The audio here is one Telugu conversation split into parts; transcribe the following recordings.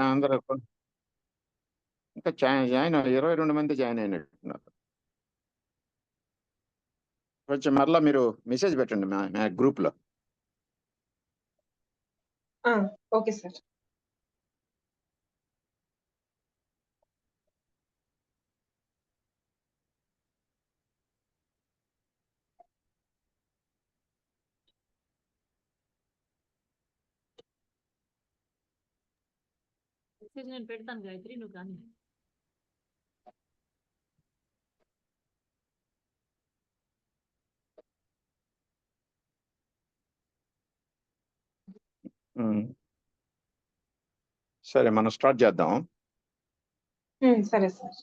అందరూ ఇంకా జాయిన్ 22 మంది జాయిన్ అయినట్టున్నారు. కొంచెం మరలా మీరు మెసేజ్ పెట్టండి మా గ్రూప్ లో. Okay sir. నేను పెడతాను గాయత్రి, నువ్వు కానీ. సరే, మనం స్టార్ట్ చేద్దాం. సరే సార్.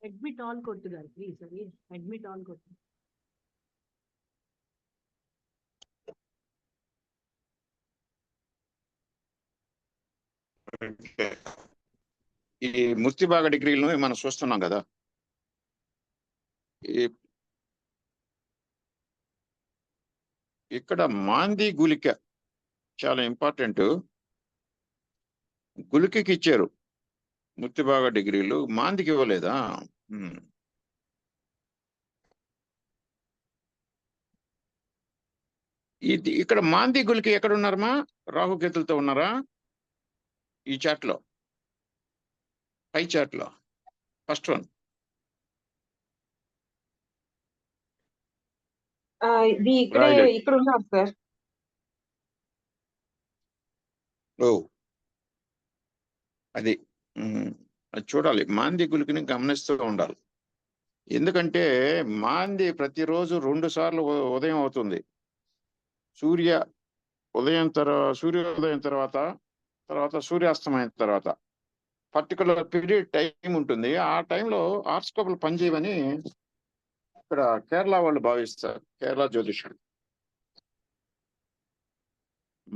అడ్మిట్ ఆల్ కొట్టు గాయత్రి, సరే అడ్మిట్ ఆల్ కొట్టు. ఈ మూర్తిభాగ డిగ్రీలను మనం చూస్తున్నాం కదా. ఇక్కడ మాంది గుళిక చాలా ఇంపార్టెంట్. గుళికకి ఇచ్చారు మూర్తిభాగ డిగ్రీలు, మాందికి ఇవ్వలేదా? ఇది ఇక్కడ మాంది గుళిక ఎక్కడ ఉన్నారమ్మా? రాహుకేతులతో ఉన్నారా ఈ చాట్ లో? పై చాట్ లో ఫస్ట్ వన్. ఇక్కడ ఉన్నారు సార్. ఓ, అది చూడాలి. మాంది గుళికని గమనిస్తూ ఉండాలి. ఎందుకంటే మాంది ప్రతిరోజు 2 సార్లు ఉదయం అవుతుంది. సూర్యోదయం తర్వాత సూర్యాస్తమయం తర్వాత పర్టికులర్ పీరియడ్ టైం ఉంటుంది. ఆ టైంలో హార్స్కోపులు పనిచేయవని ఇక్కడ కేరళ వాళ్ళు భావిస్తారు, కేరళ జ్యోతిషులు.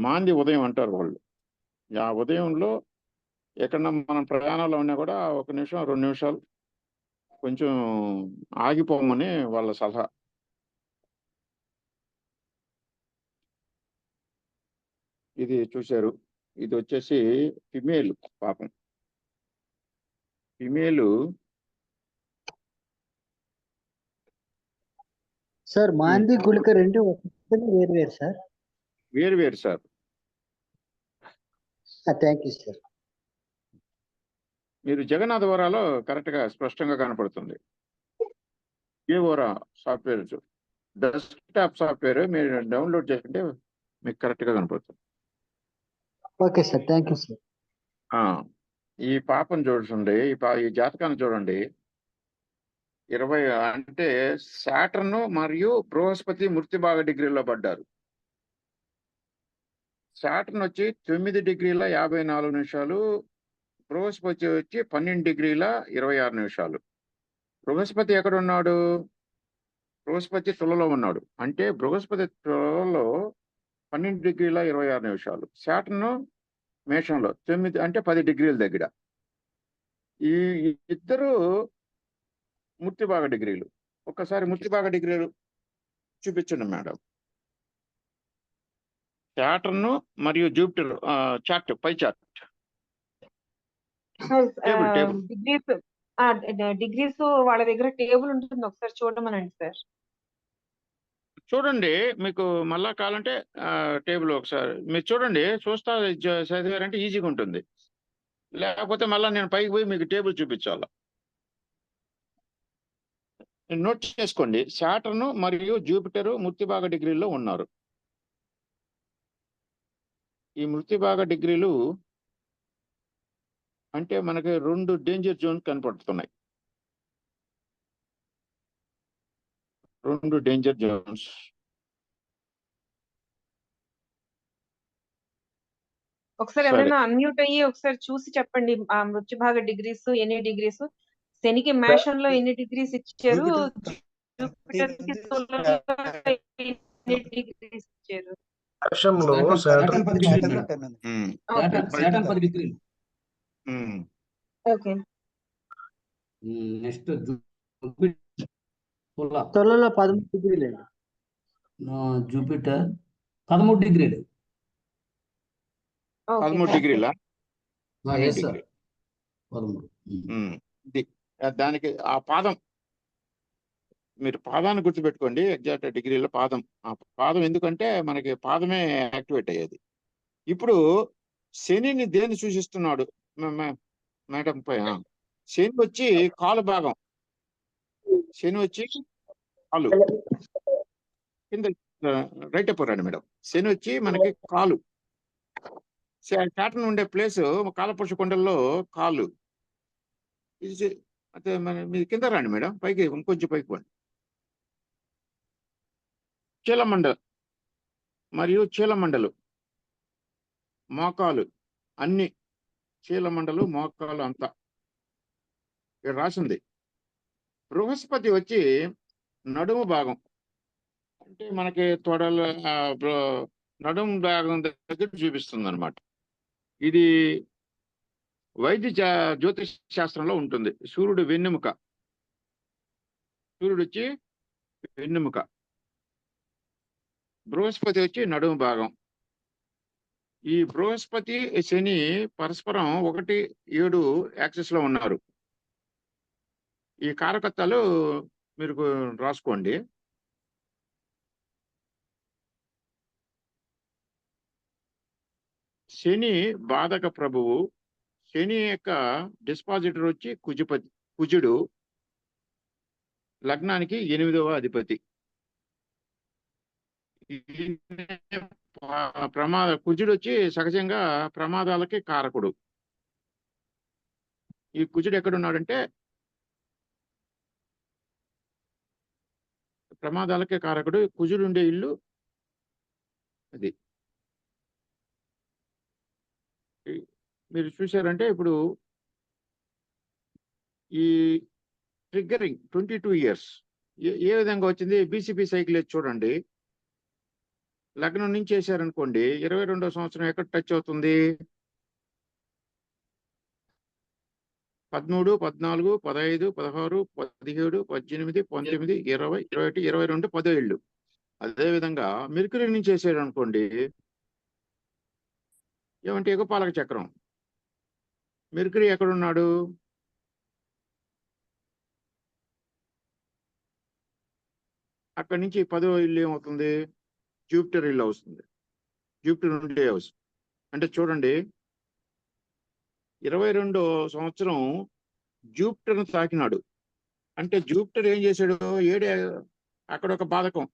మాంది ఉదయం అంటారు వాళ్ళు. ఆ ఉదయంలో ఎక్కడన్నా మనం ప్రయాణంలో ఉన్నా కూడా 1 నిమిషం 2 నిమిషాలు కొంచెం ఆగిపోమని వాళ్ళ సలహా. ఇది చూశారు, ఇది వచ్చేసి ఫిమేల్ పాపం. ఫిమేలు సార్ మాంది గుళిక రెండు వేరు సార్. వేరు సార్. Thank you sir. మీరు జగన్నాథ వరాలో కరెక్ట్ గా స్పష్టంగా కనపడుతుంది. ఏ ఓరా సాఫ్ట్వేర్ డెస్క్టాప్ సాఫ్ట్వేర్ మీరు డౌన్లోడ్ చేసుకుంటే మీకు కరెక్ట్ గా కనపడుతుంది. Okay sir, thank you sir. ఈ పాపను చూడండి, ఈ జాతకాన్ని చూడండి. 20 అంటే సాటర్న్ మరియు బృహస్పతి మూర్తిభాగ డిగ్రీలో పడ్డారు. సాటర్న్ వచ్చి 9 డిగ్రీల 54 నిమిషాలు, బృహస్పతి వచ్చి 12 డిగ్రీల 26 నిమిషాలు. బృహస్పతి ఎక్కడ ఉన్నాడు? బృహస్పతి తులలో ఉన్నాడు. అంటే బృహస్పతి తులలో 12 డిగ్రీల 26 నిమిషాలు. సాటర్న్ మేషంలో 9 అంటే 10 డిగ్రీల దగ్గర. ఈ ఇద్దరు మూర్తిభాగ డిగ్రీలు. ఒక్కసారి మూర్తిభాగ డిగ్రీలు చూపించండి మేడం. సాటర్న్ మరియు Jupiter chart, pie chart. Degrees వాళ్ళ దగ్గర టేబుల్ ఉంటుంది, ఒకసారి చూడమనండి సార్. చూడండి, మీకు మళ్ళా కావాలంటే టేబుల్ ఒకసారి మీరు చూడండి. చూస్తా చదివారంటే ఈజీగా ఉంటుంది. లేకపోతే మళ్ళీ నేను పైకి పోయి మీకు టేబుల్ చూపించాలా. నోట్ చేసుకోండి, సాటర్న్ మరియు జూపిటర్ మూర్తిభాగ డిగ్రీలో ఉన్నారు. ఈ మూర్తిభాగ డిగ్రీలు అంటే మనకి 2 డేంజర్ జోన్ కనపడుతున్నాయి. 2 డేంజర్ జోన్స్. ఒకసారి సరే. ఎవరైనా అన్మ్యూట్ అయ్యి ఒకసారి చూసి చెప్పండి. ఆ మృత్యుభాగ డిగ్రీస్ ఎన్ని డిగ్రీస్, శనికి మేషంలో ఎన్ని డిగ్రీస్ ఇచ్చారు, జూపిటర్ కి తులలో ఎన్ని డిగ్రీస్ ఇచ్చారు. మేషంలో సాటర్న్ 10 డిగ్రీలు మేడం. ఉమ్, ఓకే సాటర్న్ 10 డిగ్రీలు. ఉమ్. ఓకే నెక్స్ట్ జూపిటర్ తులలో 13 డిగ్రీలు అండి. జూపిటర్ 13 డిగ్రీలు. 13 డిగ్రీలా? Yes sir, 13. ఉమ్. దానికి ఆ పాదం, మీరు పాదాన్ని గుర్తుపెట్టుకోండి. ఎగ్జాక్ట్ డిగ్రీలో పాదం. ఆ పాదం ఎందుకంటే మనకి పాదమే యాక్టివేట్ అయ్యేది. ఇప్పుడు శనిని దేన్ని సూచిస్తున్నాడు మేడం పై? శని వచ్చి కాలు భాగం. శని వచ్చి కాలు కింద రైట్ అయిపోరండి మేడం. శని వచ్చి మనకి కాలు. సాటర్న్ ఉండే ప్లేస్ కాలపురుష కొండల్లో కాలు. ఇది అయితే మీ కింద రండి మేడం, పైకి ఇంకొంచెం పైకి పోండి. చీలమండలు మరియు చీలమండలు, మోకాలు, అన్ని చీలమండలు మోకాలు అంతా ఇక్కడ రాసింది. బృహస్పతి వచ్చి నడుము భాగం, అంటే మనకి తొడల నడుము భాగం దగ్గర చూపిస్తుంది అనమాట. ఇది వైద్య జ్యోతిష్ శాస్త్రంలో ఉంటుంది. సూర్యుడు వెన్నెముక, సూర్యుడు వచ్చి వెన్నెముక, బృహస్పతి వచ్చి నడుము భాగం. ఈ బృహస్పతి శని పరస్పరం 1-7 యాక్సిస్ లో ఉన్నారు. ఈ కారకత్వాలు మీరు రాసుకోండి. శని బాధక ప్రభువు. శని యొక్క డిస్పాజిటర్ వచ్చి కుజుడు, లగ్నానికి 8వ అధిపతి. కుజుడు వచ్చి సహజంగా ప్రమాదాలకి కారకుడు. ఈ కుజుడు ఎక్కడున్నాడంటే ప్రమాదాలకే కారకుడు. కుజుడు ఉండే ఇల్లు అది. మీరు చూసారంటే ఇప్పుడు ఈ ట్రిగ్గరింగ్ 22 ఇయర్స్ ఏ విధంగా వచ్చింది? బీసీపీ సైకిల్ చూడండి. లగ్నం నుంచి వేసారనుకోండి, 22వ సంవత్సరం ఎక్కడ టచ్ అవుతుంది? 13, 14, 15, 16, 17, 18, 19, 20, 21, 22 10 ఏళ్ళు. అదేవిధంగా మెర్క్యూరీ నుంచి వేసాడు అనుకోండి, ఏమంటే ఎగపాలక చక్రం. మెర్క్యూరీ ఎక్కడున్నాడు? అక్కడి నుంచి 10వ ఇల్లు ఏమవుతుంది? జూపిటర్ ఇల్లు అవుతుంది. జూపిటర్ ఉండే హౌస్. అంటే చూడండి, 22వ సంవత్సరం జూపిటర్ను తాకినాడు. అంటే జూపిటర్ ఏం చేశాడు? అక్కడ ఒక బాధకం,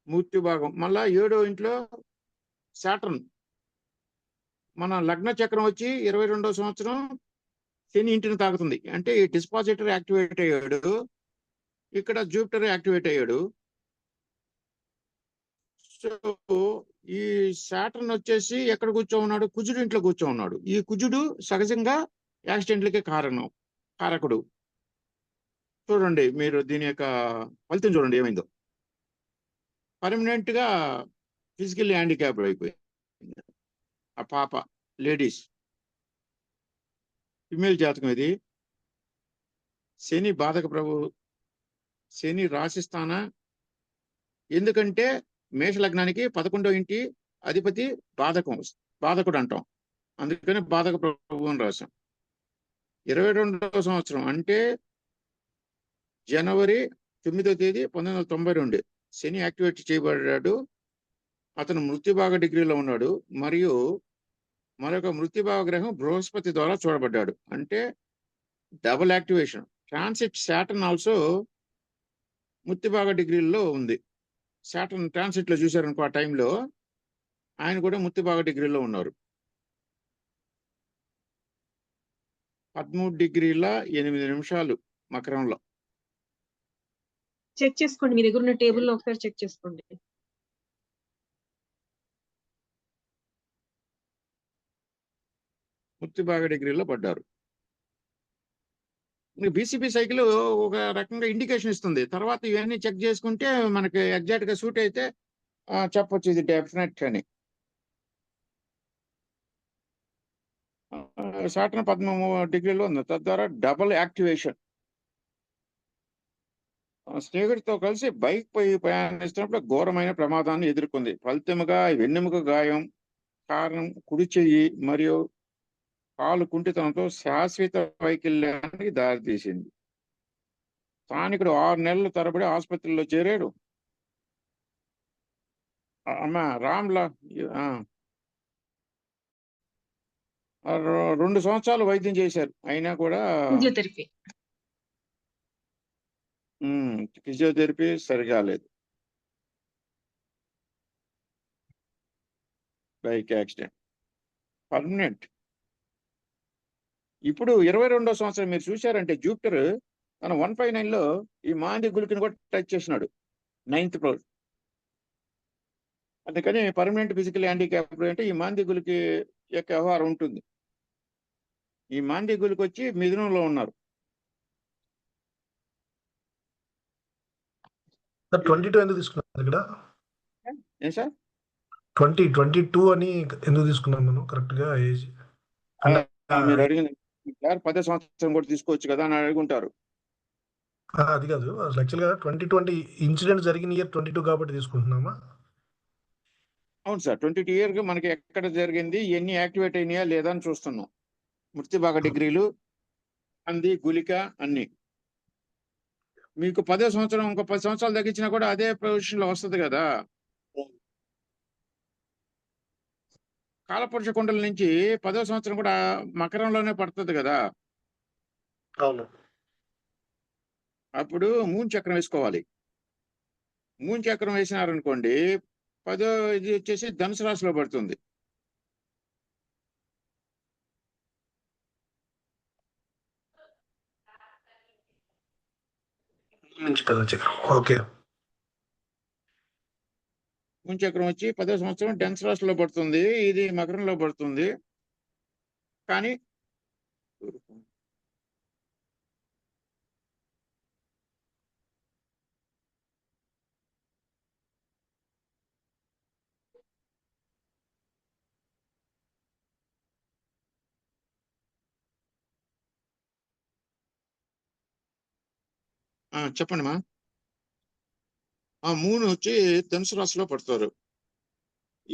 మృత్యు భాగం. మళ్ళా 7వ ఇంట్లో సాటర్న్. మన లగ్న చక్రం వచ్చి 22వ సంవత్సరం శని ఇంటిని తాకుతుంది. అంటే ఈ డిస్పాజిటర్ యాక్టివేట్ అయ్యాడు, ఇక్కడ జూపిటర్ యాక్టివేట్ అయ్యాడు. సో ఈ సాటర్న్ వచ్చేసి ఎక్కడ కూర్చో ఉన్నాడు? కుజుడు ఇంట్లో కూర్చో ఉన్నాడు. ఈ కుజుడు సహజంగా యాక్సిడెంట్లకి కారకుడు. చూడండి, మీరు దీని యొక్క ఫలితం చూడండి ఏమైందో. పర్మనెంట్ గా ఫిజికల్ హ్యాండిక్యాప్ అయిపోయింది ఆ పాప. లేడీస్, ఫిమేల్ జాతకం ఇది. శని బాధక ప్రభు, శని రాశిస్థాన. ఎందుకంటే మేష లగ్నానికి 11వ ఇంటి అధిపతి బాధకుడు అంటాం. అందుకని బాధక ప్రభు అని రాశాం. 22వ సంవత్సరం అంటే జనవరి 9వ తేదీ 1992 శని యాక్టివేట్ చేయబడ్డాడు. అతను మృత్యుభాగ డిగ్రీలో ఉన్నాడు. మరియు మరొక మృత్యుభావ గ్రహం బృహస్పతి ద్వారా చూడబడ్డాడు. అంటే double activation. Transit Saturn also మృత్యుభాగ డిగ్రీలో ఉంది. సాటర్న్ ట్రాన్సిట్ లో చూశారనుకో, ఆ టైంలో ఆయన కూడా మృత్యుభాగ డిగ్రీలో ఉన్నారు. 13°8" మకరంలో. చెక్ చేసుకోండి, మీ దగ్గర ఉన్న టేబుల్ ఒకసారి చెక్ చేసుకోండి. వృత్తిభాగ డిగ్రీలో పడ్డారు. బీసీపీ సైకిల్ ఒక రకంగా ఇండికేషన్ ఇస్తుంది. తర్వాత ఇవన్నీ చెక్ చేసుకుంటే మనకి ఎగ్జాక్ట్ గా సూట్ అయితే చెప్పొచ్చు ఇది డెఫినెట్ అని. సాటర్న్ 13°లో ఉంది. తద్వారా డబుల్ యాక్టివేషన్. స్నేహితుడితో కలిసి బైక్ పై ప్రయాణిస్తున్నప్పుడు ఘోరమైన ప్రమాదాన్ని ఎదుర్కొంది. ఫలితముగా వెన్నెముక గాయం, కారణం కుడి చెయ్యి మరియు కాలు కుంటితనంతో శాశ్వత వైకల్యానికి దారితీసింది. స్థానికుడు 6 నెలల తరబడి ఆసుపత్రిలో చేరాడు. అమ్మా రామ్లా 2 సంవత్సరాలు వైద్యం చేశారు. అయినా కూడా ఫిజియోథెరపీ. ఫిజియోథెరపీ సరికాలేదు. Bike accident permanent. ఇప్పుడు 22వ సంవత్సరం మీరు చూశారంటే జూపిటర్ తన 159లో ఈ మాంది గులికని కూడా టచ్ చేసినాడు 9th ఫ్లోర్. అందుకని పర్మనెంట్ ఫిజికల్ హ్యాండిక్యాప్ అంటే ఈ మాంది గులికి యొక్క వ్యవహారం ఉంటుంది. ఈ మాంది గులికి వచ్చి మిథునంలో ఉన్నారు. 22 ఎందుకు తీసుకున్నాం ఇక్కడ? ఏం సార్? 22 అని ఎందుకు తీసుకున్నాం మనం కరెక్ట్ గా ఏజ్? మీరు అడిగింది 10వ సంవత్సరం కూడా తీసుకోవచ్చు కదా అని అడుగుంటారు. అది కాదు, యాక్చువల్ గా 2020 ఇన్సిడెంట్ జరిగిన ఇయర్ 22 కాబట్టి తీసుకుంటున్నామా? అవును సార్, 22 ఇయర్ మనకి ఎక్కడ జరిగింది, ఎన్ని యాక్టివేట్ అయినాయా లేదా అని చూస్తున్నాం. మృత్యుభాగ డిగ్రీలు, అంది గులిక అన్ని. మీకు 10వ సంవత్సరం ఇంకో 10 సంవత్సరాలు తగ్గించినా కూడా అదే పొజిషన్ లో వస్తుంది కదా. కాలపురుష కుండల నుంచి 10వ సంవత్సరం కూడా మకరంలోనే పడుతుంది కదా. అవును. అప్పుడు మూన్ చక్రం వేసుకోవాలి. మూన్ చక్రం వేసినారనుకోండి 10వ ఇది వచ్చేసి ధనుసు రాశిలో పడుతుంది. ఓకే. మూన్ చక్రం వచ్చి 10వ సంవత్సరం ధనుసు రాశిలో పడుతుంది, ఇది మకరంలో పడుతుంది. కానీ చెప్పండి మా. మూన్ వచ్చి ధనుసు రాశిలో పడతారు.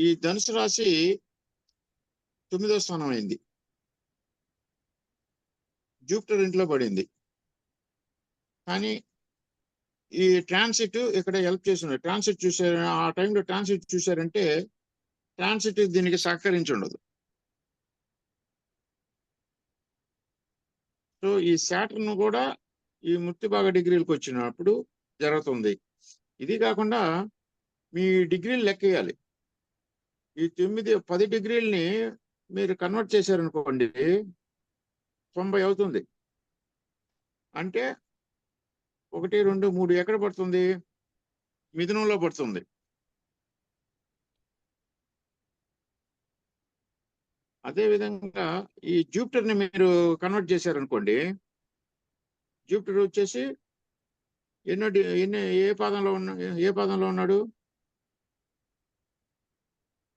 ఈ ధనుసు రాశి 9వ స్థానం అయింది. జూపిటర్ ఇంట్లో పడింది. కానీ ఈ ట్రాన్సిట్ ఇక్కడ హెల్ప్ చేస్తున్నారు. ట్రాన్సిట్ చూసారు, ఆ టైంలో ట్రాన్సిట్ చూసారంటే ట్రాన్సిట్ దీనికి సహకరించి ఉండదు. సో ఈ శాటర్న్ కూడా ఈ మృత్యుభాగ డిగ్రీలకు వచ్చినప్పుడు జరుగుతుంది. ఇది కాకుండా మీ డిగ్రీలు లెక్కేయాలి. ఈ 10 డిగ్రీలని మీరు కన్వర్ట్ చేశారనుకోండి 90 అవుతుంది. అంటే 1, 2, 3 ఎక్కడ పడుతుంది? మిథునంలో పడుతుంది. అదే విధంగా ఈ జూపిటర్ ని మీరు కన్వర్ట్ చేశారనుకోండి, జూపిటర్ వచ్చేసి ఏ పాదంలో ఉన్నాడు?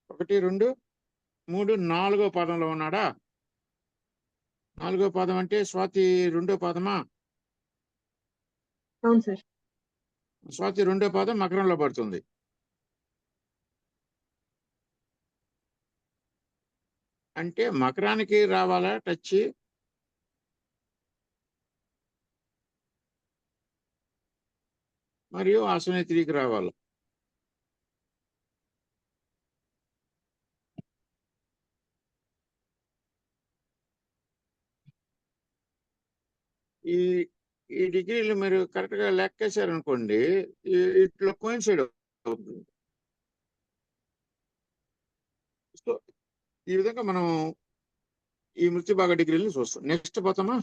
1, 2, 3, 4వ పాదంలో ఉన్నాడా? 4వ పాదం అంటే స్వాతి 2వ పాదమా? అవును సార్. స్వాతి 2వ పాదం మకరంలో పడుతుంది. అంటే మకరానికి రావాలా టచ్, మరియు ఆశ్విని 3కి రావాలి. ఈ డిగ్రీలు మీరు కరెక్ట్ గా లెక్కేశారనుకోండి, ఇట్లా కోయిన్సైడ్ అవుతుంది. సో ఈ విధంగా మనం ఈ మృత్యు భాగ డిగ్రీలను చూస్తాం. నెక్స్ట్ పోతామా?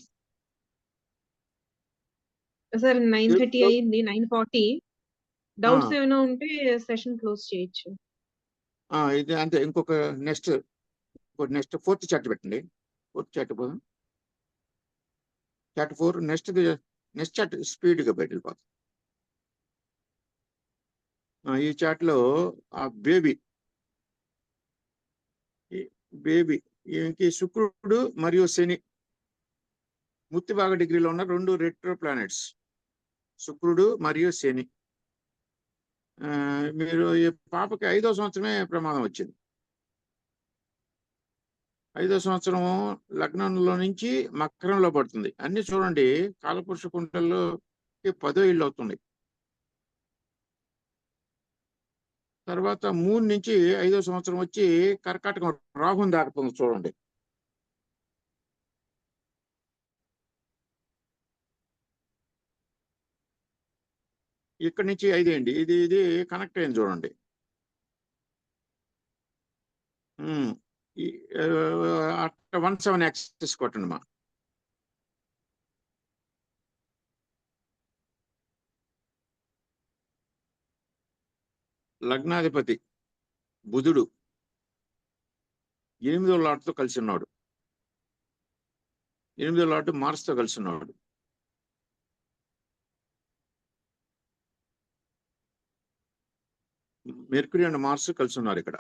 సార్ 9:30 అయింది, 9:40. డౌట్స్ ఏమైనా ఉంటే సెషన్ క్లోజ్ చేయొచ్చు. ఇది అంతే. ఇంకొక నెక్స్ట్ ఫోర్త్ చార్ట్ పెట్టండి. ఫోర్త్ చార్ట్ పోదాం. చార్ట్ 4 నెక్స్ట్ చార్ట్ స్పీడ్గా బయటకు. ఈ చార్ట్ లో ఆ బేబీ ఈయనకి శుక్రుడు మరియు శని మృత్యు భాగ డిగ్రీలో ఉన్న 2 రెట్రో ప్లానెట్స్, శుక్రుడు మరియు శని. మీరు ఈ పాపకి 5వ సంవత్సరమే ప్రమాదం వచ్చింది. 5వ సంవత్సరం లగ్నంలో నుంచి మకరంలో పడుతుంది. అన్ని చూడండి, కాలపురుష కుండల్లో 10వ ఇల్లు అవుతుంది. తర్వాత 3 నుంచి 5వ సంవత్సరం వచ్చి కర్కాటకం రాహుని దాకుతుంది చూడండి. ఇక్కడి నుంచి 5 అండి. ఇది కనెక్ట్ అయింది చూడండి. అట్ట 17 యాక్సెస్ కొట్టండి మా. లగ్నాధిపతి బుధుడు 8వ లాట్తో కలిసి ఉన్నాడు. 8వ లాట్ మార్స్తో కలిసి ఉన్నాడు. మెర్క్యూరీ అండ్ మార్స్ కలిసి ఉన్నారు ఇక్కడ.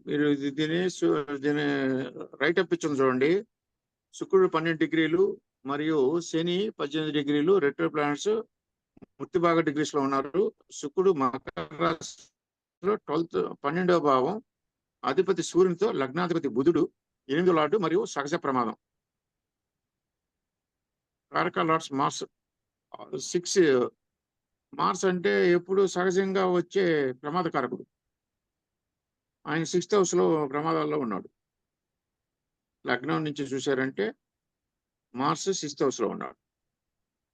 మీరు దీని రైట్ అప్ ఇచ్చింది చూడండి. శుక్రుడు 12 డిగ్రీలు మరియు శని 18 డిగ్రీలు రెట్రో ప్లానెట్స్ మృత్యు భాగ డిగ్రీస్ లో ఉన్నారు. శుక్రుడు మకర రాశిలో 12వ భావం, అధిపతి సూర్యునితో, లగ్నాధిపతి బుధుడు 8వ లార్డు మరియు సహజ ప్రమాదం. కారక లార్డ్స్ మార్స్ 6. మార్స్ అంటే ఎప్పుడు సహజంగా వచ్చే ప్రమాదకారకుడు. ఆయన 6th house లో ప్రమాదాల్లో ఉన్నాడు. లగ్నం నుంచి చూశారంటే మార్స్ 6th house లో ఉన్నాడు.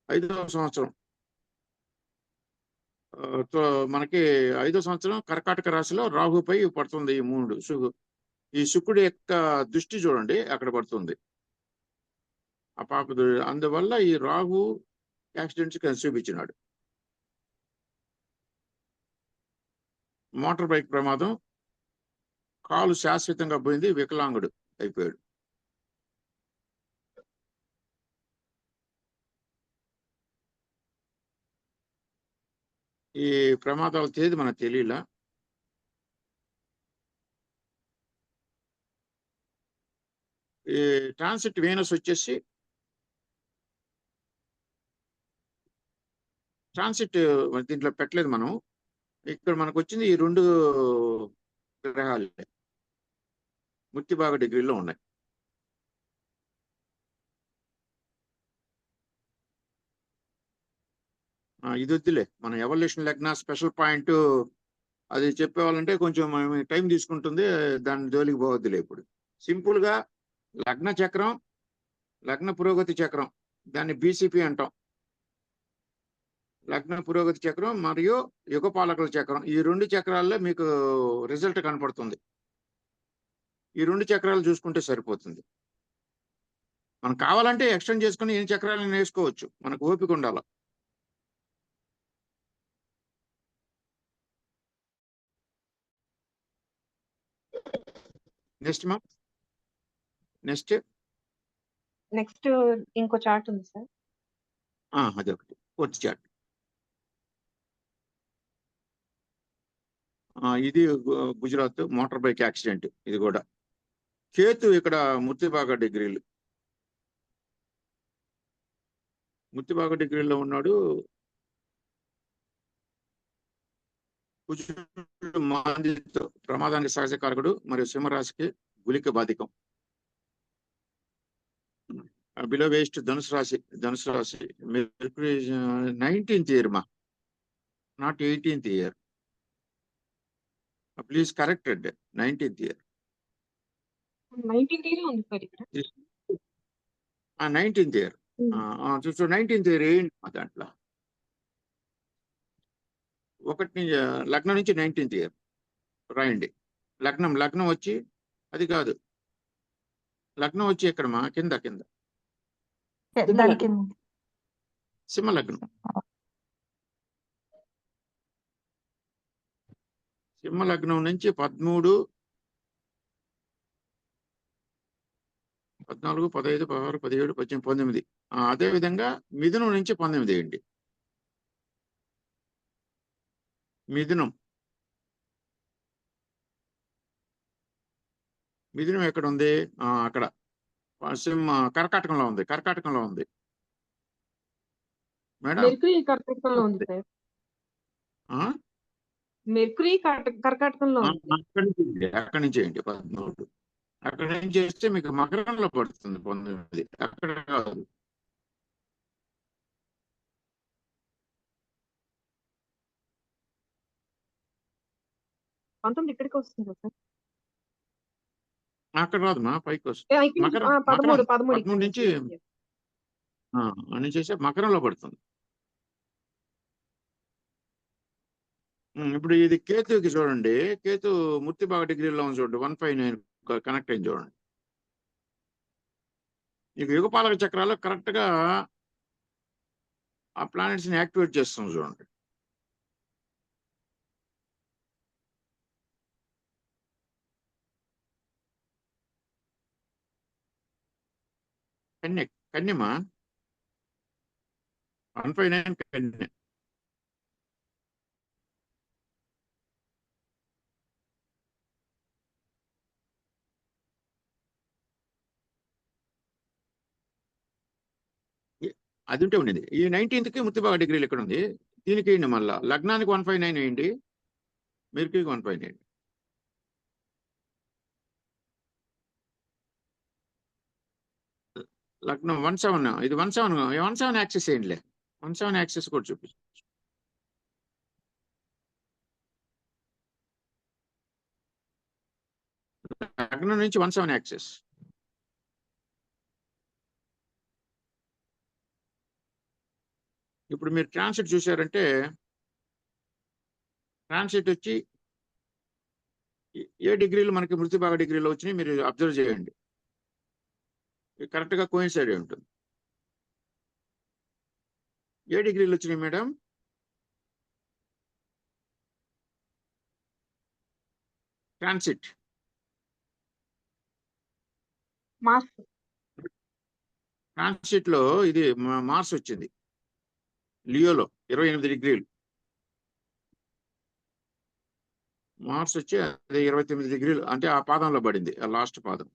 5వ సంవత్సరం మనకి 5వ సంవత్సరం కర్కాటక రాశిలో రాహుపై పడుతుంది. ఈ 3 ఈ శుక్రుడి యొక్క దృష్టి చూడండి అక్కడ పడుతుంది ఆ పాప. అందువల్ల ఈ రాహు యాక్సిడెంట్స్ చూపించినాడు. మోటార్ బైక్ ప్రమాదం, కాలు శాశ్వతంగా పోయింది, వికలాంగుడు అయిపోయాడు. ఈ ప్రమాదాల తేదీ మనకు తెలియలా. ఈ ట్రాన్సిట్ వీనస్ వచ్చేసి ట్రాన్సిట్ దీంట్లో పెట్టలేదు మనం. ఇక్కడ మనకు వచ్చింది ఈ 2 గ్రహాలు మృత్యు భాగ డిగ్రీలో ఉన్నాయి. ఇది వద్దులే, మనం ఎవల్యూషన్ లగ్న స్పెషల్ పాయింట్ అది చెప్పేవాళ్ళంటే కొంచెం టైం తీసుకుంటుంది. దాని జోలికి పోవద్దులే. ఇప్పుడు సింపుల్ గా లగ్న చక్రం, లగ్న పురోగతి చక్రం, దాన్ని బీసీపీ అంటాం. లగ్న పురోగతి చక్రం మరియు యుగపాలకుల చక్రం, ఈ 2 చక్రాల్లో మీకు రిజల్ట్ కనపడుతుంది. ఈ 2 చక్రాలు చూసుకుంటే సరిపోతుంది. మనం కావాలంటే ఎక్స్టెండ్ చేసుకుని 8 చక్రాలను వేసుకోవచ్చు, మనకు ఓపిక ఉండాలి. నెక్స్ట్ మా నెక్స్ట్ ఇంకో చార్ట్ ఉంది సార్. అదొకటి ఫోర్త్ చార్ట్. ఇది గుజరాత్ మోటార్ బైక్ యాక్సిడెంట్. ఇది కూడా కేతు ఇక్కడ మృత్యు భాగ డిగ్రీలు, మృత్యు భాగ డిగ్రీలో ఉన్నాడు. కుజుడు మాంద్యంతో ప్రమాదానికి సహజ కారకుడు మరియు సింహరాశికి గులిక బాధికం. బిలో వేస్ట్ ధనుసు రాశి 19th ఇయర్ మా, not 18th year. Please corrected 19th year. 19th year ఉంది సార్ ఇక్కడ. 19th year. So 19th year ఏంటి మా దాంట్లో? లగ్నం నుంచి 19th ఇయర్ రాయండి. లగ్నం వచ్చి అది కాదు, లగ్నం వచ్చి ఎక్కడమా? కింద కింద దాని కింద సింహ లగ్నం. సింహ లగ్నం నుంచి 13, 14, 15, 16, 17, 18, 19. అదే విధంగా మిథునం నుంచి 19 వేయండి. మిథునం ఎక్కడ ఉంది? అక్కడ కర్కాటకంలో ఉంది. కర్కాటకంలో ఉంది మేడం. మెర్కురీ కర్కాటకంలో ఉంది సార్. మెర్కురీ కర్కాటకంలో ఉంది. అక్కడి నుంచి వేయండి 13. అక్కడి నుంచి చేస్తే మీకు మకరంలో పడుతుంది 19. అక్కడ కాదు. ఇక్కడికి వస్తుంది సార్. అక్కడ రాదుమా, పైకి వస్తుంది. మకరం 13 నుంచి అని చేస్తే మకరంలో పడుతుంది. ఇప్పుడు ఇది కేతుకి చూడండి. కేతు మూర్తిభాగ డిగ్రీలో ఉంది చూడండి. 159 కనెక్ట్ అయింది చూడండి. మీకు యుగపాలక చక్రాలు కరెక్ట్ గా ఆ ప్లానెట్స్ ని యాక్టివేట్ చేస్తుంది చూడండి. కన్యమా 159 కన్య. అది ఉంటే ఉండేది. ఈ 19కి మూర్తిభాగ డిగ్రీలు ఎక్కడ ఉంది? దీనికి వేయండి. మళ్ళా లగ్నానికి 159 వేయండి, మెర్క్యూరీకి 159. లగ్నం 17. ఇది 17 యాక్సెస్ వేయండిలే. 17 యాక్సెస్ కూడా చూపించు. లగ్నం నుంచి 17 యాక్సెస్. ఇప్పుడు మీరు ట్రాన్సిట్ చూసారంటే, ట్రాన్సిట్ వచ్చి ఏ డిగ్రీలు మనకి మూర్తిభాగ డిగ్రీలో వచ్చినాయి మీరు అబ్జర్వ్ చేయండి. కరెక్ట్ గా కోయిన్సైడ్ అయి ఉంటుంది. ఏ డిగ్రీలు వచ్చినాయి మేడం? ట్రాన్సిట్ ట్రాన్సిట్ లో ఇది మార్స్ వచ్చింది లియోలో 28 డిగ్రీలు. మార్స్ వచ్చి అది 29 డిగ్రీలు, అంటే ఆ పాదంలో పడింది. ఆ లాస్ట్ పాదం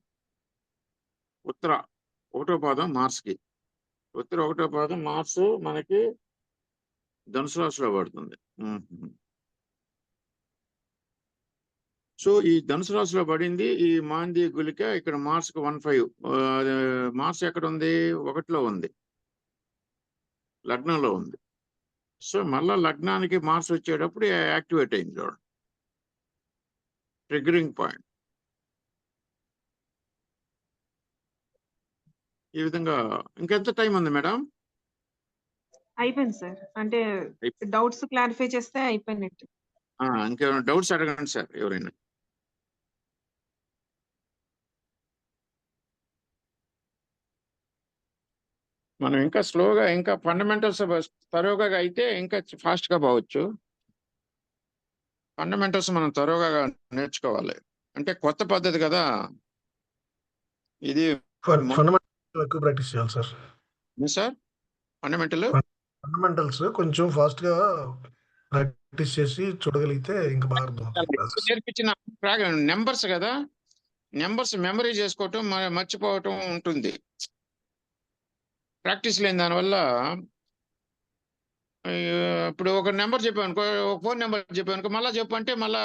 ఉత్తర 1వ పాదం మార్స్కి. ఉత్తర 1వ పాదం మార్స్ మనకి ధనుసు రాశిలో పడుతుంది. సో ఈ ధనుసు రాశిలో పడింది ఈ మాంది గులిక. ఇక్కడ మార్స్ కి 15. మార్స్ ఎక్కడ ఉంది? 1లో ఉంది, లగ్నంలో ఉంది. సో మళ్ళా లగ్నానికి మార్స్ వచ్చేటప్పుడు యాక్టివేట్ అయింది చూడండి. Triggering point. ఈ విధంగా ఇంకెంత టైం ఉంది మేడం? అయిపోయింది సార్. అంటే డౌట్స్ క్లారిఫై చేస్తే అయిపోయినట్టు. ఇంకేమైనా డౌట్స్ అడగండి సార్ ఎవరైనా. మనం ఇంకా స్లోగా, ఇంకా ఫండమెంటల్స్ తరోగా అయితే ఇంకా ఫాస్ట్ గా పోవచ్చు. ఫండమెంటల్స్ మనం తరోగా నేర్చుకోవాలి. అంటే కొత్త పద్ధతి కదా ఇది. ఫండమెంటల్స్ ఎక్కువ ప్రాక్టీస్ చేయాలి సార్. సార్ ఫండమెంటల్స్ కొంచెం ఫాస్ట్ గా ప్రాక్టీస్ చేసి చూడగలిగితే ఇంకా బాగా అర్థమవుతుంది. నేర్పించిన నెంబర్స్ కదా, నెంబర్స్ మెమరీ చేసుకోవటం మర్చిపోవటం ఉంటుంది. ప్రాక్టీస్ లేని దానివల్ల ఇప్పుడు ఒక నెంబర్ చెప్పానుకో, ఒక ఫోన్ నెంబర్ చెప్పానుకో, మళ్ళీ చెప్పు అంటే మళ్ళా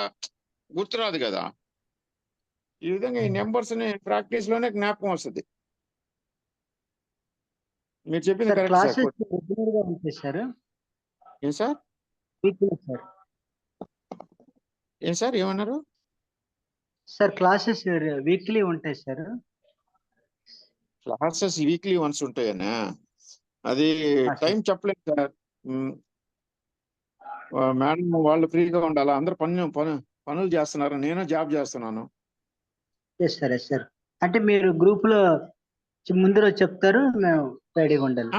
గుర్తురాదు కదా. ఈ విధంగా ఈ నెంబర్స్ ని ప్రాక్టీస్ లోనే జ్ఞాపకం వస్తుంది. మీరు చెప్పింది కరెక్ట్ సార్. ఏం సార్? ఏం సార్ ఏమన్నారు సార్? క్లాసెస్ వీక్లీ ఉంటాయి సార్. క్లాసెస్ వీక్లీ వన్స్ ఉంటాయనా? అది టైం చెప్పలేదు సార్. మేడం వాళ్ళు ఫ్రీగా ఉండాలి. అందరు పనులు చేస్తున్నారు, నేను జాబ్ చేస్తున్నాను. Yes sir, yes sir. అంటే మీరు గ్రూప్ లో ముందు రోజు చెప్తారు, మేము రెడీగా ఉండాలి.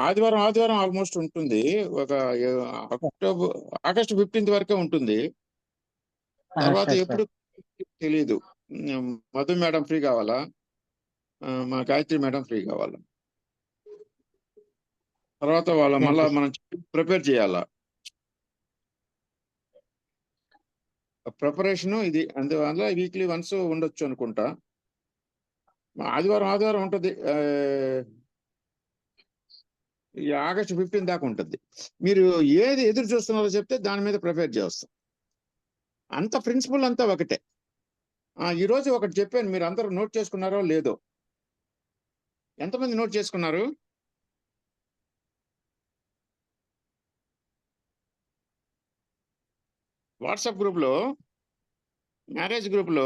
ఆదివారం ఆల్మోస్ట్ ఉంటుంది. ఒక ఆగస్టు 15th వరకే ఉంటుంది. తర్వాత సార్, ఎప్పుడు తెలీదు. మధు మేడం ఫ్రీ కావాలా, మా గాయత్రి మేడం ఫ్రీ కావాలా, తర్వాత మళ్ళా మనం ప్రిపేర్ చేయాలా. ప్రిపరేషన్ ఇది అందువల్ల వీక్లీ వన్స్ ఉండొచ్చు అనుకుంటా. ఆదివారం ఉంటుంది. ఈ ఆగస్టు 15 దాకా ఉంటుంది. మీరు ఏది ఎదురు చూస్తున్నారో చెప్తే దాని మీద ప్రిపేర్ చేస్తాం. అంత ప్రిన్సిపల్ అంతా ఒకటే. ఈరోజు ఒకటి చెప్పాను, మీరు అందరూ నోట్ చేసుకున్నారో లేదో? ఎంతమంది నోట్ చేసుకున్నారు? వాట్సాప్ గ్రూప్లో, మ్యారేజ్ గ్రూప్లో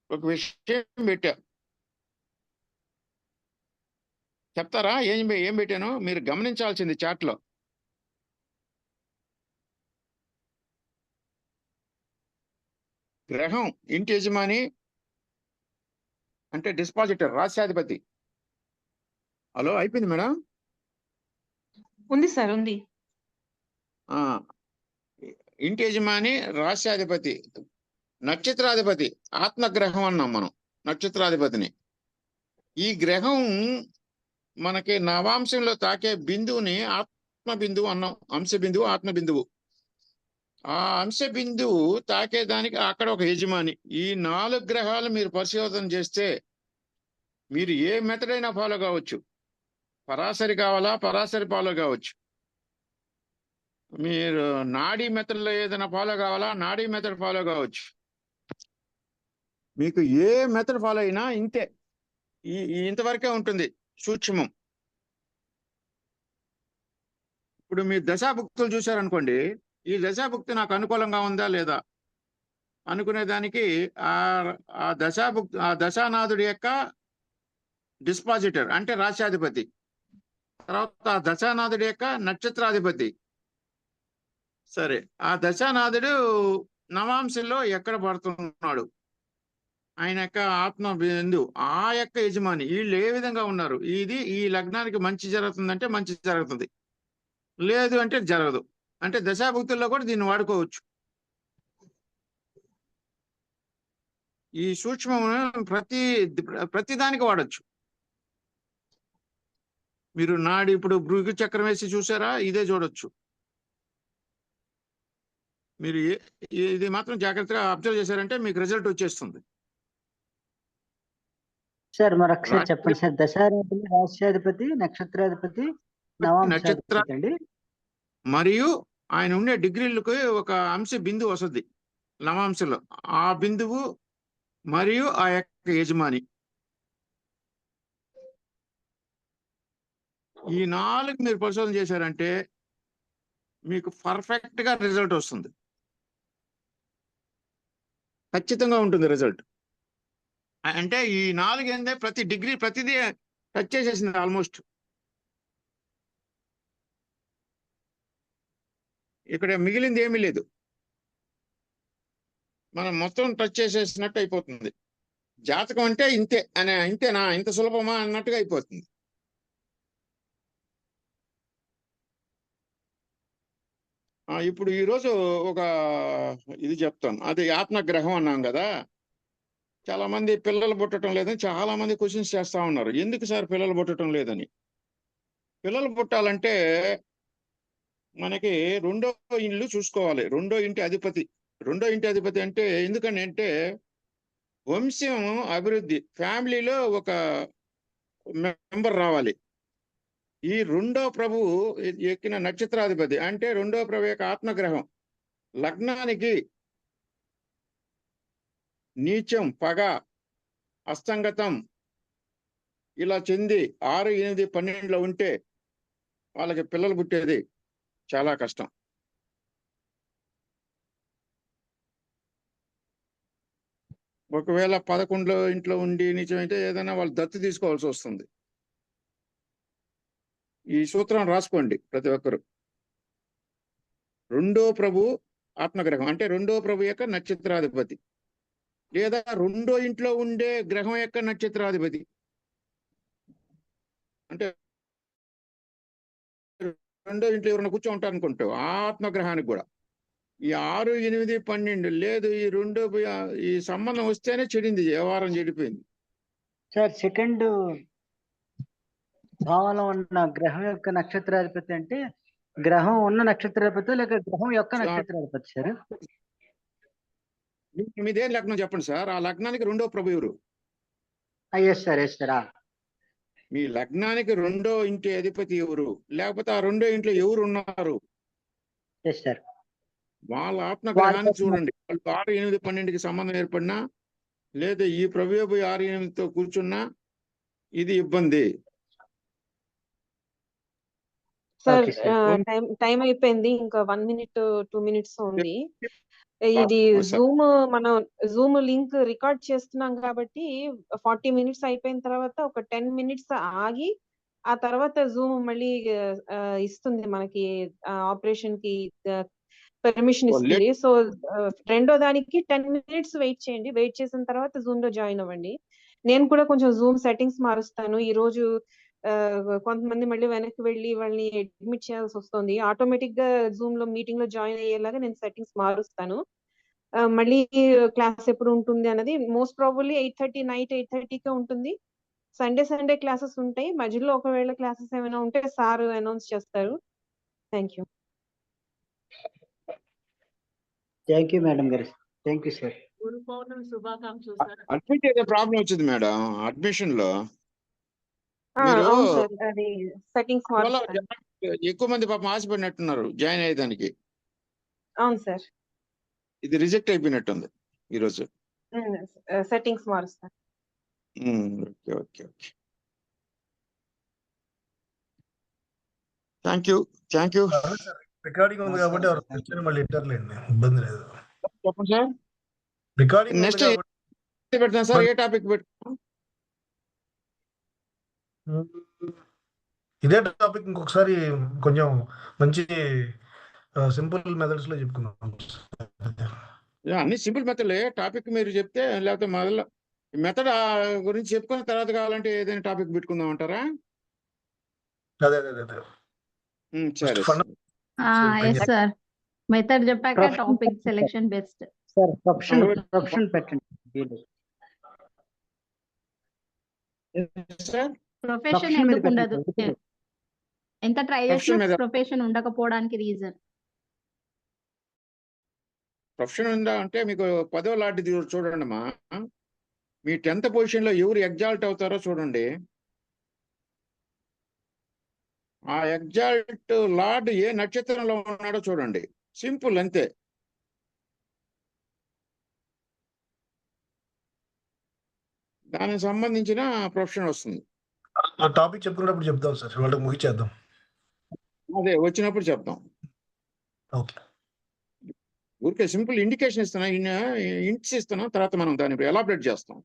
ఒక విషయం పెట్టా, చెప్తారా? ఏం పెట్టాను మీరు గమనించాల్సింది చాట్లో. గ్రహం ఇంటి యజమాని అంటే డిస్పాజిటర్, రాష్ట్రాధిపతి. హలో, అయిపోయింది మేడం? ఉంది సార్, ఉంది. ఇంటి యజమాని రాష్ట్రాధిపతి, నక్షత్రాధిపతి, ఆత్మగ్రహం అన్నాం మనం నక్షత్రాధిపతిని. ఈ గ్రహం మనకి నవాంశంలో తాకే బిందువుని ఆత్మ బిందువు అన్నాం. అంశ బిందువు, ఆత్మ బిందువు. ఆ అంశ బిందువు తాకేదానికి అక్కడ ఒక యజమాని. ఈ 4 గ్రహాలు మీరు పరిశోధన చేస్తే మీరు ఏ మెథడ్ అయినా ఫాలో కావచ్చు. పరాశరి కావాలా, పరాశరి ఫాలో కావచ్చు. మీరు నాడీ మెథడ్లో ఏదైనా ఫాలో కావాలా, నాడీ మెథడ్ ఫాలో కావచ్చు. మీకు ఏ మెథడ్ ఫాలో అయినా ఇంతే, ఇంతవరకే ఉంటుంది సూక్ష్మం. ఇప్పుడు మీ దశాభుక్తులు చూశారనుకోండి, ఈ దశాభుక్తి నాకు అనుకూలంగా ఉందా లేదా అనుకునేదానికి ఆ దశానాథుడి యొక్క డిస్పాజిటర్ అంటే రాష్ట్రాధిపతి, తర్వాత ఆ దశానాథుడి యొక్క నక్షత్రాధిపతి. సరే, ఆ దశానాథుడు నవాంశంలో ఎక్కడ పడుతున్నాడు, ఆయన యొక్క ఆత్మ బిందు, ఆ యొక్క యజమాని, వీళ్ళు ఏ విధంగా ఉన్నారు, ఇది ఈ లగ్నానికి మంచి జరుగుతుందంటే మంచి జరుగుతుంది, లేదు అంటే జరగదు. అంటే దశాభుక్తుల్లో కూడా దీన్ని వాడుకోవచ్చు. ఈ సూక్ష్మం ప్రతి దానికి వాడచ్చు. మీరు నాడి ఇప్పుడు భృగు చక్రం వేసి చూసారా, ఇదే చూడొచ్చు. మీరు ఇది మాత్రం జాగ్రత్తగా అబ్జర్వ్ చేశారంటే మీకు రిజల్ట్ వచ్చేస్తుంది. సార్ మరొకసారి చెప్పండి సార్. దశాధిపతి, రాష్ట్రాధిపతి, నక్షత్రాధిపతి, నవాంశాధిపతి అండి. మరియు ఆయన ఉండే డిగ్రీలకు ఒక అంశ బిందువు వస్తుంది నవాంశంలో. ఆ బిందువు మరియు ఆ యొక్క యజమాని, ఈ 4 మీరు పరిశోధన చేశారంటే మీకు పర్ఫెక్ట్ గా రిజల్ట్ వస్తుంది. ఖచ్చితంగా ఉంటుంది రిజల్ట్. అంటే ఈ 4 ఏందే ప్రతి డిగ్రీ ప్రతిదీ టచ్ చేసేసింది ఆల్మోస్ట్. ఇక్కడ మిగిలింది ఏమీ లేదు, మనం మొత్తం టచ్ చేసేసినట్టు అయిపోతుంది. జాతకం అంటే ఇంతేనా, ఇంత సులభమా అన్నట్టుగా అయిపోతుంది. ఇప్పుడు ఈరోజు ఒక ఇది చెప్తాను, అది ఆత్మగ్రహం అన్నాం కదా. చాలా మంది పిల్లలు పుట్టడం లేదని చాలా మంది క్వశ్చన్స్ చేస్తా ఉన్నారు, ఎందుకు సార్ పిల్లలు పుట్టడం లేదని. పిల్లలు పుట్టాలంటే మనకి రెండో ఇల్లు చూసుకోవాలి, రెండో ఇంటి అధిపతి అంటే ఎందుకని అంటే వంశం అభివృద్ధి, ఫ్యామిలీలో ఒక మెంబర్ రావాలి. ఈ రెండో ప్రభువు ఎక్కిన నక్షత్రాధిపతి అంటే రెండో ప్రభు యొక్క ఆత్మగ్రహం లగ్నానికి నీచం, పగ, అస్తంగతం ఇలా చెంది 6, 8, 12లో ఉంటే వాళ్ళకి పిల్లలు పుట్టేది చాలా కష్టం. ఒకవేళ 11లో ఇంట్లో ఉండి నిజమైతే ఏదైనా వాళ్ళు దత్తు తీసుకోవాల్సి వస్తుంది. ఈ సూత్రం రాసుకోండి ప్రతి ఒక్కరు. రెండో ప్రభు ఆత్మగ్రహం అంటే రెండో ప్రభు యొక్క నక్షత్రాధిపతి, లేదా రెండో ఇంట్లో ఉండే గ్రహం యొక్క నక్షత్రాధిపతి. అంటే రెండో ఇంట్లో ఎవరైనా కూర్చో ఉంటారు అనుకుంటావు, ఆ ఆత్మగ్రహానికి కూడా ఈ 6, 8, 12 లేదు. ఈ రెండో ఈ సంబంధం వస్తేనే చెడింది, వ్యవహారం చెడిపోయింది. సార్ సెకండ్ భావంలో ఉన్న గ్రహం యొక్క నక్షత్రాధిపతి అంటే గ్రహం ఉన్న నక్షత్రాధిపతి లేక గ్రహం యొక్క నక్షత్రాధిపతి సార్? మీదేం లగ్నం చెప్పండి సార్, ఆ లగ్నానికి రెండో ప్రభు ఎవరు? Yes sir, yes sir. మీ లగ్నానికి రెండో ఇంటి అధిపతి ఎవరు, లేకపోతే ఆ రెండో ఇంట్లో ఎవరు ఉన్నారు, ఎస్ సార్. వాళ్ళ ఆత్మగ్రహాన్ని చూడండి. వాళ్ళు 6, 8, 12కి సంబంధం ఏర్పడినా, లేదా ఈ ప్రభు 6, 8తో కూర్చున్నా ఇది ఇబ్బంది. Sir Okay, sir. టైం అయిపోయింది, ఇంకా 1 minute 2 minutes ఉంది. ఇది మనం జూమ్ లింక్ రికార్డ్ చేస్తున్నాం కాబట్టి 40 minutes అయిపోయిన తర్వాత ఒక 10 minutes ఆగి ఆ తర్వాత జూమ్ మళ్ళీ ఇస్తుంది మనకి, ఆపరేషన్ కి పర్మిషన్ ఇస్తుంది. సో రెండో దానికి 10 minutes వెయిట్ చేయండి. వెయిట్ చేసిన తర్వాత జూమ్ లో జాయిన్ అవ్వండి. నేను కూడా కొంచెం జూమ్ సెట్టింగ్స్ మారుస్తాను. ఈ రోజు కొంతమంది మళ్ళీ వెనక్కి వెళ్ళి వాళ్ళని అడ్మిట్ చేయాల్సి వస్తుంది. ఆటోమేటిక్ గా జూమ్ లో మీటింగ్ లో జాయిన్ అయ్యేలాగా నేను సెట్టింగ్స్ మారుస్తాను. మళ్ళీ క్లాస్ ఎప్పుడు ఉంటుంది అన్నది మోస్ట్ ప్రాబబ్లీ 8:30 నైట్ 8:30కే ఉంటుంది. సండే క్లాసెస్ ఉంటాయి. మధ్యలో ఒకవేళ క్లాసెస్ ఏమైనా ఉంటే సార్ అనౌన్స్ చేస్తారు. Thank you. Thank you madam గారు. Thank you sir. Guru Purnima శుభాకాంక్షలు సార్. అడ్మిట్ అయితే ప్రాబ్లం వచ్చింది మేడం, అడ్మిషన్ లో అవును సార్, అది సెట్టింగ్స్ మారుస్తాను. ఎక్కువ మంది పాపం ఆశపడినట్టున్నారు జాయిన్ అయ్యేదానికి. అవును సార్, ఇది రిజెక్ట్ అయిపోయినట్టుంది ఈరోజు. సెట్టింగ్స్ మారుస్తాను. Okay okay okay, thank you thank you. Recording ఉంది కాబట్టి ఎవరు మళ్ళీ ఇంటర్లేండి, ఇబ్బంది లేదు. చెప్పండి సార్. రికార్డింగ్ నెక్స్ట్ పెడతాం సార్, ఏ టాపిక్ పెడతాం? ఇదే టాపిక్ ఇంకొకసారి కొంచెం మంచి సింపుల్ మెథడ్స్ లో చెప్పుకుందాం. అన్ని సింపుల్ మెథడ్లే. టాపిక్ మీరు చెప్తే, లేకపోతే మొదలు మెథడ్ గురించి చెప్పుకున్న తర్వాత కావాలంటే ఏదైనా టాపిక్ పెట్టుకుందాం అంటారా? అదే అదే అదే సరే ఎస్ సార్, మెథడ్ చెప్పాక topic selection best sir. Profession పెట్టండి సార్. ప్రొఫెషన్ ఎందుకు ఉండదు? ఎంత ట్రై Profession చేసినా మీద- ప్రొఫెషన్ ఉండకపోవడానికి రీజన్ ప్రొఫెషన్ ఉందా అంటే మీకు 10వ లాట్ చూడండి అమ్మా. మీ 10th పొజిషన్ లో ఎవరు ఎగ్జాల్ట్ అవుతారో చూడండి. ఆ ఎగ్జాల్ట్ లార్డ్ ఏ నక్షత్రంలో ఉన్నాడో చూడండి. సింపుల్, అంతే. దానికి సంబంధించిన ప్రొఫెషన్ వస్తుంది. ఆ టాపిక్ చెప్పుకున్నప్పుడు చెప్దాం సార్, వాళ్ళకి ముగిచేద్దాం. అదే వచ్చినప్పుడు చెప్తాం. ఓకే, ఊరికే సింపుల్ ఇండికేషన్ ఇస్తున్నా, ఇంట్స్ ఇస్తున్నాం, తర్వాత మనం దాన్ని ఎలాబరేట్ చేస్తాం.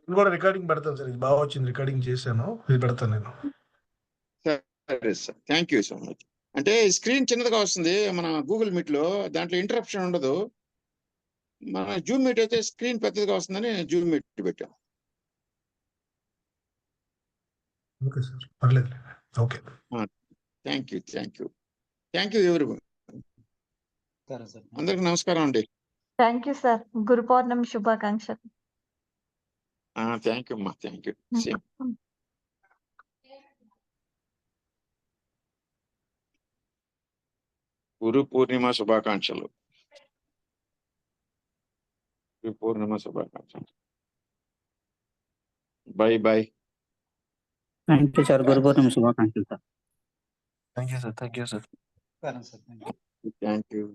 నేను కూడా రికార్డింగ్ పెడతాను సార్, ఇది బాగా వచ్చింది, రికార్డింగ్ చేశాను, ఇది పెడతాను నేను. సరే sir, thank you so much. అంటే స్క్రీన్ చిన్నదిగా వస్తుంది మన గూగుల్ మీట్ లో, దాంట్లో ఇంటరప్షన్ ఉండదు. మన జూమ్ మీట్ అయితే స్క్రీన్ పెద్దదిగా వస్తుందని జూమ్ మీట్ పెట్టాం. ఓకే సార్, పర్లేదు. Okay, thank you thank you ఎవరు. అందరికి నమస్కారం అండి. Thank you sir. Guru Purnima శుభాకాంక్షలు. థ్యాంక్ యూ అమ్మా, thank you. Same. Guru Purnima శుభాకాంక్షలు. Bye bye. Thank you sir, Guru Purnima శుభాకాంక్షలు sir. Thank you sir. Thank you.